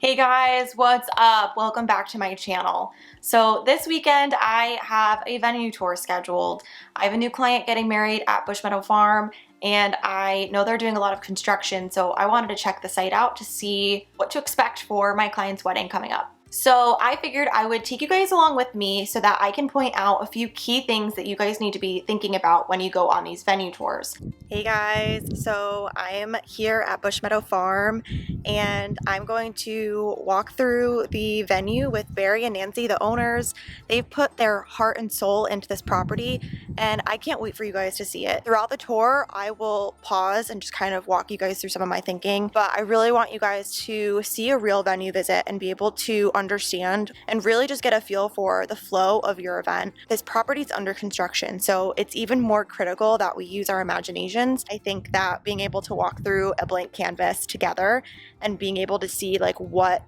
Hey guys, what's up? Welcome back to my channel. So this weekend I have a venue tour scheduled. I have a new client getting married at Bush Meadow Farm and I know they're doing a lot of construction, so I wanted to check the site out to see what to expect for my client's wedding coming up. So I figured I would take you guys along with me so that I can point out a few key things that you guys need to be thinking about when you go on these venue tours. Hey guys, so I am here at Bush Meadow Farm and I'm going to walk through the venue with Barry and Nancy, the owners. They've put their heart and soul into this property and I can't wait for you guys to see it. Throughout the tour, I will pause and just kind of walk you guys through some of my thinking, but I really want you guys to see a real venue visit and be able to understand and really just get a feel for the flow of your event. This property's under construction, so it's even more critical that we use our imaginations. I think that being able to walk through a blank canvas together and being able to see like what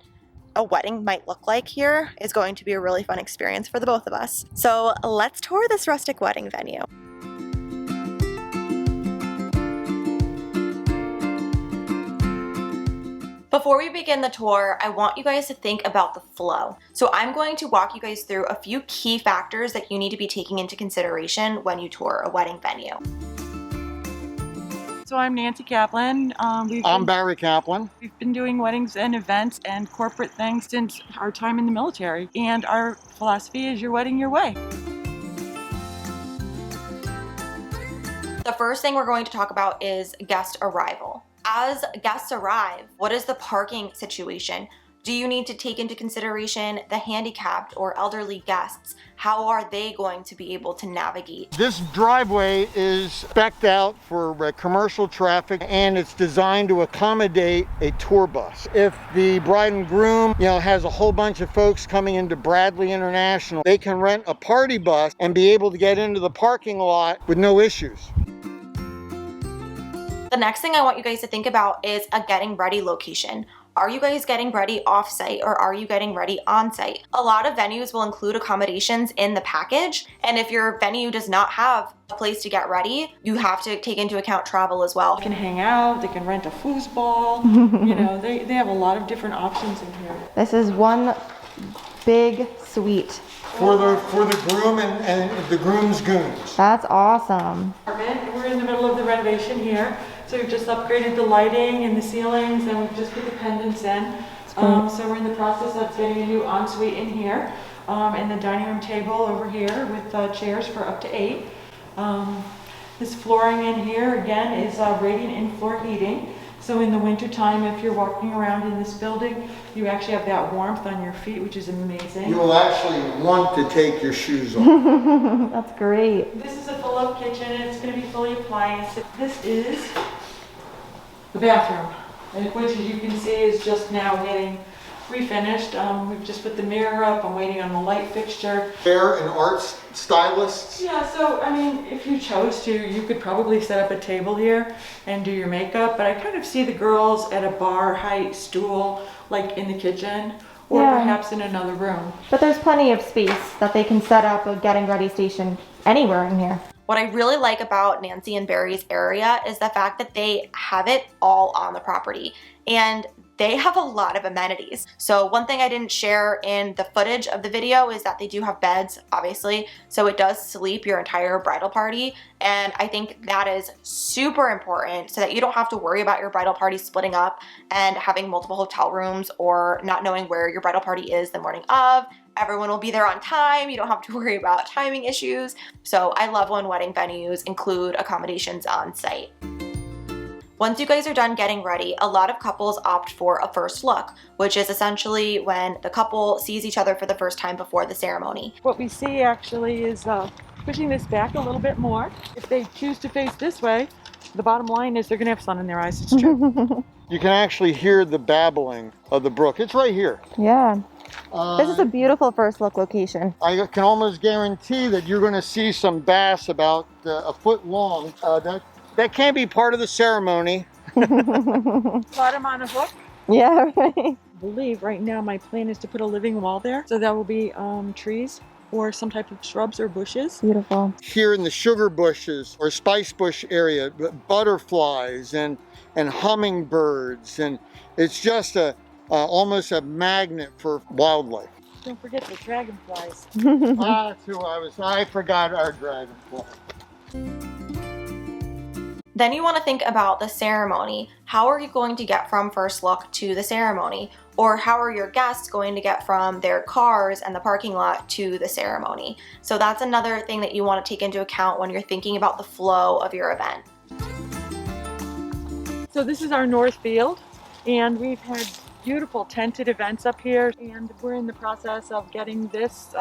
a wedding might look like here is going to be a really fun experience for the both of us. So let's tour this rustic wedding venue. Before we begin the tour, I want you guys to think about the flow. So I'm going to walk you guys through a few key factors that you need to be taking into consideration when you tour a wedding venue. So I'm Nancy Kaplan. I'm Barry Kaplan. We've been doing weddings and events and corporate things since our time in the military. And our philosophy is your wedding your way. The first thing we're going to talk about is guest arrival. As guests arrive, what is the parking situation? Do you need to take into consideration the handicapped or elderly guests? How are they going to be able to navigate? This driveway is spec'd out for commercial traffic and it's designed to accommodate a tour bus. If the bride and groom, has a whole bunch of folks coming into Bradley International, they can rent a party bus and be able to get into the parking lot with no issues. The next thing I want you guys to think about is a getting ready location. Are you guys getting ready off-site or are you getting ready on-site? A lot of venues will include accommodations in the package, and if your venue does not have a place to get ready, you have to take into account travel as well. They can hang out, they can rent a foosball, they have a lot of different options in here. This is one big suite. For the groom and the groom's goons. That's awesome. We're in the middle of the renovation here. So we've just upgraded the lighting and the ceilings and we've just put the pendants in. So we're in the process of getting a new ensuite in here. And the dining room table over here with chairs for up to 8. This flooring in here again is radiant in-floor heating. So in the winter time, if you're walking around in this building, you actually have that warmth on your feet, which is amazing. You will actually want to take your shoes off. That's great. This is a full-up kitchen and it's going to be fully applianced. This is the bathroom, which as you can see is just now getting refinished. We've just put the mirror up. I'm waiting on the light fixture. Hair and art stylists? Yeah, so I mean, if you chose to, you could probably set up a table here and do your makeup, but I kind of see the girls at a bar height stool, like in the kitchen, or perhaps in another room. But there's plenty of space that they can set up a getting ready station anywhere in here. What I really like about Nancy and Barry's area is the fact that they have it all on the property and they have a lot of amenities. So one thing I didn't share in the footage of the video is that they do have beds, obviously, so it does sleep your entire bridal party. And I think that is super important so that you don't have to worry about your bridal party splitting up and having multiple hotel rooms or not knowing where your bridal party is the morning of. Everyone will be there on time. You don't have to worry about timing issues. So I love when wedding venues include accommodations on site. Once you guys are done getting ready, a lot of couples opt for a first look, which is essentially when the couple sees each other for the first time before the ceremony. What we see actually is pushing this back a little bit more. If they choose to face this way, the bottom line is they're gonna have sun in their eyes. It's true. You can actually hear the babbling of the brook. It's right here. Yeah. This is a beautiful first look location. I can almost guarantee that you're going to see some bass about a foot long. That can be part of the ceremony. Got them on a hook. Yeah, right. I believe right now my plan is to put a living wall there. So that will be trees or some type of shrubs or bushes. Beautiful. Here in the sugar bushes or spice bush area, butterflies and hummingbirds, and it's just a almost a magnet for wildlife. Don't forget the dragonflies. That's who I forgot our dragonfly. Then you want to think about the ceremony. How are you going to get from first look to the ceremony? Or how are your guests going to get from their cars and the parking lot to the ceremony? So that's another thing that you want to take into account when you're thinking about the flow of your event. So this is our north field, and we've had beautiful tented events up here, and we're in the process of getting this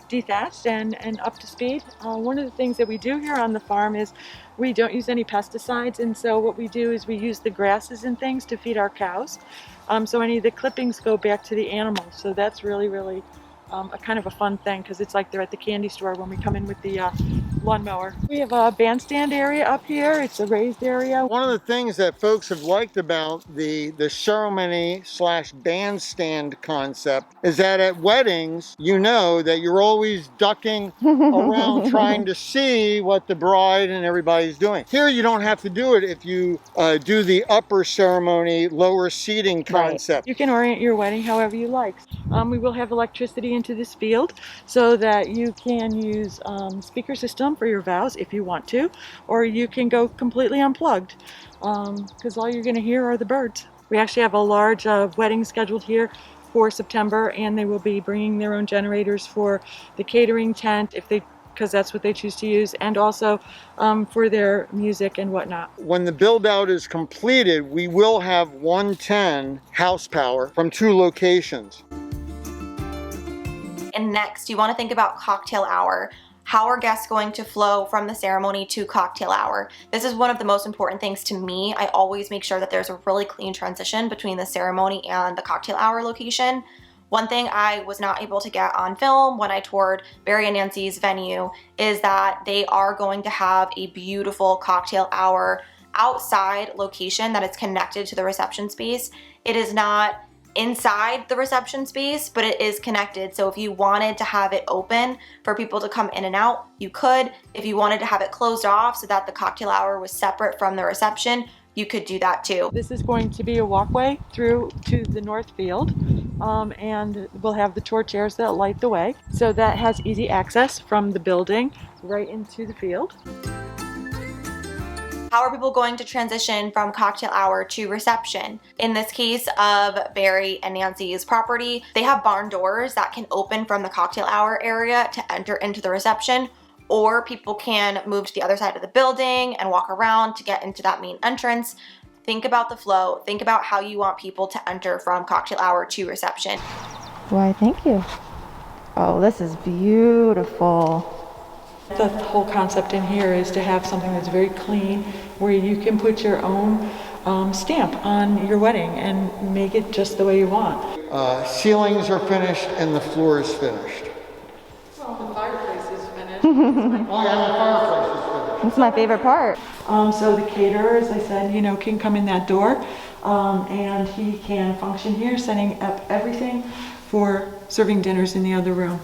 dethatched and up to speed. One of the things that we do here on the farm is we don't use any pesticides, and so what we do is we use the grasses and things to feed our cows. So any of the clippings go back to the animals. So that's really a kind of a fun thing, because it's like they're at the candy store when we come in with the lawnmower. We have a bandstand area up here. It's a raised area. One of the things that folks have liked about the ceremony / bandstand concept is that at weddings, you know that you're always ducking around trying to see what the bride and everybody's doing. Here you don't have to do it if you do the upper ceremony, lower seating concept. Right. You can orient your wedding however you like. We will have electricity into this field so that you can use speaker system for your vows if you want to, or you can go completely unplugged, because all you're going to hear are the birds. We actually have a large wedding scheduled here for September, and they will be bringing their own generators for the catering tent because that's what they choose to use, and also for their music and whatnot. When the build out is completed, we will have 110 house power from 2 locations. And next, you want to think about cocktail hour. How are guests going to flow from the ceremony to cocktail hour? This is one of the most important things to me. I always make sure that there's a really clean transition between the ceremony and the cocktail hour location. One thing I was not able to get on film when I toured Barry and Nancy's venue is that they are going to have a beautiful cocktail hour outside location that is connected to the reception space. It is not inside the reception space, but it is connected. So if you wanted to have it open for people to come in and out, you could. If you wanted to have it closed off so that the cocktail hour was separate from the reception, you could do that too. This is going to be a walkway through to the north field, and we'll have the tour chairs that light the way. So that has easy access from the building right into the field. How are people going to transition from cocktail hour to reception? In this case of Barry and Nancy's property, they have barn doors that can open from the cocktail hour area to enter into the reception, or people can move to the other side of the building and walk around to get into that main entrance. Think about the flow. Think about how you want people to enter from cocktail hour to reception. Why, thank you. Oh, this is beautiful. The whole concept in here is to have something that's very clean, where you can put your own stamp on your wedding and make it just the way you want. Ceilings are finished and the floor is finished. Well, the fireplace is finished. Oh yeah, the fireplace is finished. That's my favorite part. So the caterer, as I said, can come in that door, and he can function here, setting up everything for serving dinners in the other room.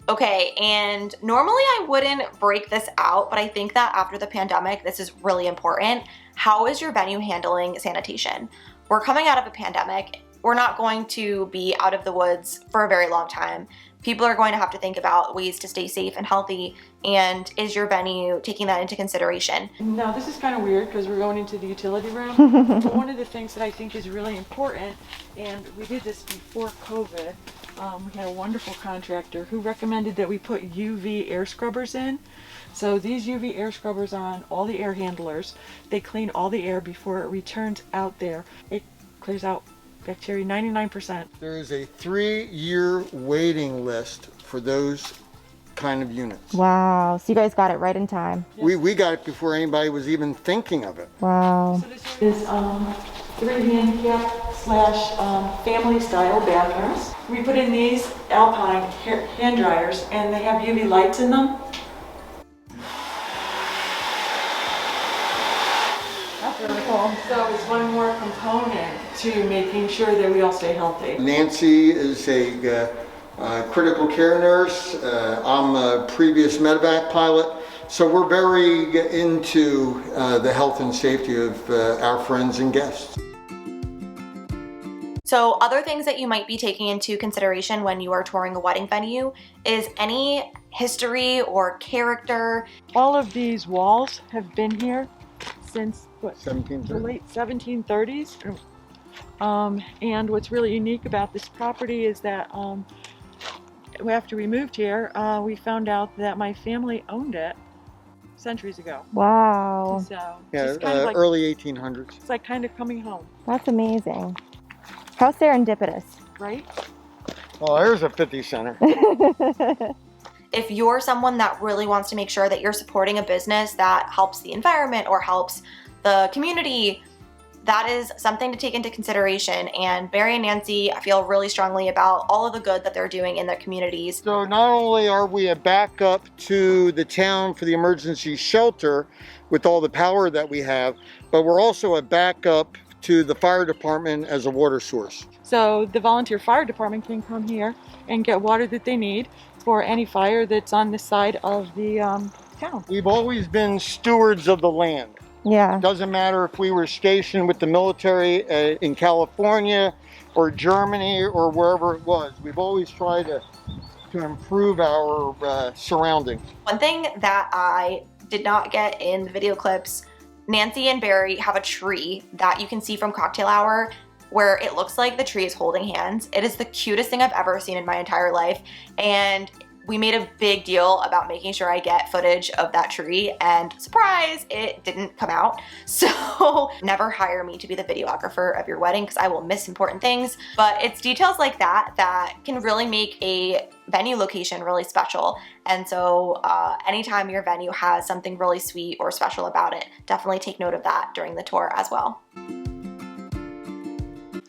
Okay, and normally I wouldn't break this out, but I think that after the pandemic, this is really important. How is your venue handling sanitation? We're coming out of a pandemic. We're not going to be out of the woods for a very long time. People are going to have to think about ways to stay safe and healthy, and is your venue taking that into consideration? Now, this is kind of weird because we're going into the utility room, but one of the things that I think is really important, and we did this before COVID, we had a wonderful contractor who recommended that we put UV air scrubbers in. So these UV air scrubbers are on all the air handlers. They clean all the air before it returns out there. It clears out bacteria 99%. There is a 3-year waiting list for those kind of units. Wow, so you guys got it right in time. We got it before anybody was even thinking of it. Wow. So this is 3 handicap / family style bathrooms. We put in these Alpine hand dryers, and they have UV lights in them. That's really cool. So it's one more component to making sure that we all stay healthy. Nancy is a critical care nurse. I'm a previous medevac pilot. So we're very into the health and safety of our friends and guests. So other things that you might be taking into consideration when you are touring a wedding venue is any history or character. All of these walls have been here since what, the 1730. late 1730s. And what's really unique about this property is that after we moved here, we found out that my family owned it centuries ago. Wow. So Yeah, just kind of like, early 1800s. it's like kind of coming home, That's amazing. How serendipitous. right? Well, there's a 50 center. If you're someone that really wants to make sure that you're supporting a business that helps the environment or helps the community, that is something to take into consideration. And Barry and Nancy, I feel really strongly about all of the good that they're doing in their communities. So not only are we a backup to the town for the emergency shelter with all the power that we have, but we're also a backup to the fire department as a water source. So the volunteer fire department can come here and get water that they need for any fire that's on the side of the town. We've always been stewards of the land. Yeah. Doesn't matter if we were stationed with the military in California or Germany or wherever it was. We've always tried to improve our surroundings. One thing that I did not get in the video clips, Nancy and Barry have a tree that you can see from cocktail hour where it looks like the tree is holding hands. It is the cutest thing I've ever seen in my entire life. And we made a big deal about making sure I get footage of that tree, and surprise, it didn't come out. So never hire me to be the videographer of your wedding because I will miss important things. But it's details like that that can really make a venue location really special. And so anytime your venue has something really sweet or special about it, definitely take note of that during the tour as well.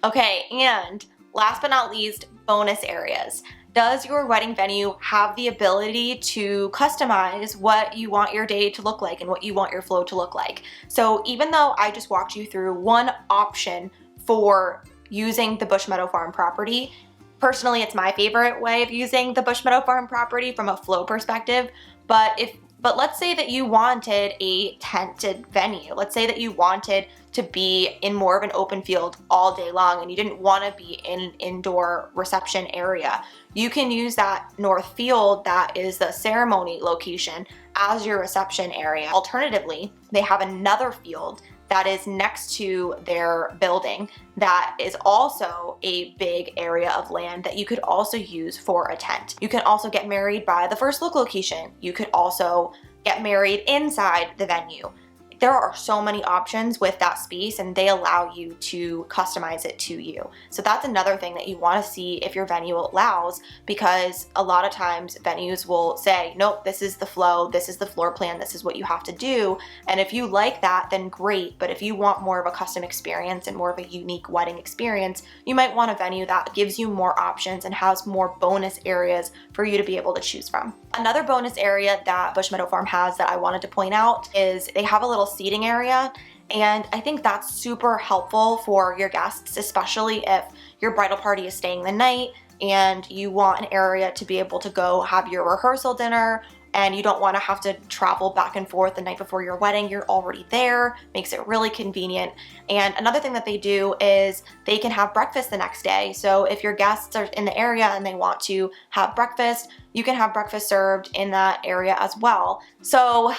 Okay, and last but not least, bonus areas. Does your wedding venue have the ability to customize what you want your day to look like and what you want your flow to look like? So even though I just walked you through one option for using the Bush Meadow Farm property, personally, it's my favorite way of using the Bush Meadow Farm property from a flow perspective. But let's say that you wanted a tented venue. Let's say that you wanted to be in more of an open field all day long and you didn't want to be in an indoor reception area. You can use that north field that is the ceremony location as your reception area. Alternatively, they have another field that is next to their building that is also a big area of land that you could also use for a tent. You can also get married by the first look location. You could also get married inside the venue. There are so many options with that space and they allow you to customize it to you. So that's another thing that you want to see if your venue allows, because a lot of times venues will say, nope, this is the flow, this is the floor plan, this is what you have to do. And if you like that, then great. But if you want more of a custom experience and more of a unique wedding experience, you might want a venue that gives you more options and has more bonus areas for you to be able to choose from. Another bonus area that Bush Meadow Farm has that I wanted to point out is they have a little seating area, and I think that's super helpful for your guests, especially if your bridal party is staying the night and you want an area to be able to go have your rehearsal dinner and you don't want to have to travel back and forth the night before your wedding. You're already there, makes it really convenient. And another thing that they do is they can have breakfast the next day. So if your guests are in the area and they want to have breakfast, you can have breakfast served in that area as well. So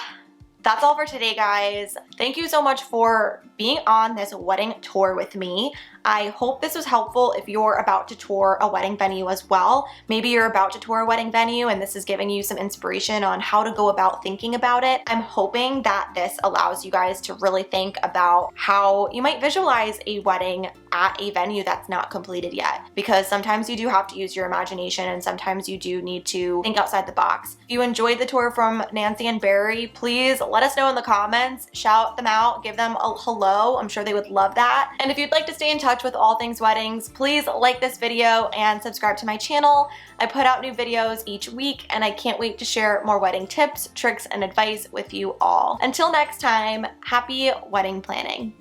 that's all for today, guys. Thank you so much for being on this wedding tour with me. I hope this was helpful if you're about to tour a wedding venue as well. Maybe you're about to tour a wedding venue and this is giving you some inspiration on how to go about thinking about it. I'm hoping that this allows you guys to really think about how you might visualize a wedding at a venue that's not completed yet, because sometimes you do have to use your imagination and sometimes you do need to think outside the box. If you enjoyed the tour from Nancy and Barry, please let us know in the comments, shout them out, give them a hello. I'm sure they would love that. And if you'd like to stay in touch with all things weddings, please like this video and subscribe to my channel. I put out new videos each week and I can't wait to share more wedding tips, tricks, and advice with you all. Until next time, happy wedding planning.